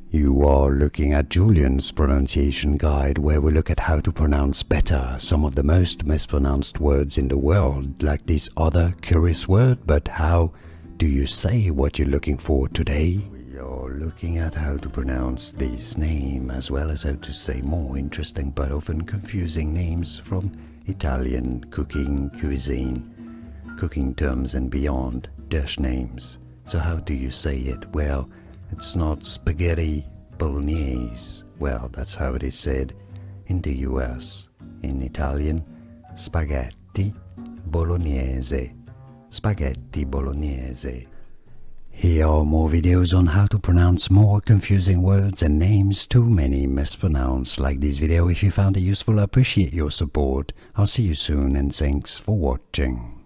You are looking at Julian's pronunciation guide, where we look at how to pronounce better some of the most mispronounced words in the world, like this other curious word. But how do you say what you're looking for today? We are looking at how to pronounce this name, as well as how to say more interesting but often confusing names from Italian cooking, cuisine, cooking terms and beyond, dish names. So how do you say it? Well, it's not spaghetti bolognese. Well, that's how it is said in the US. In Italian, spaghetti bolognese. Spaghetti bolognese. Here are more videos on how to pronounce more confusing words and names too many mispronounced. Like this video if you found it useful. I appreciate your support. I'll see you soon and thanks for watching.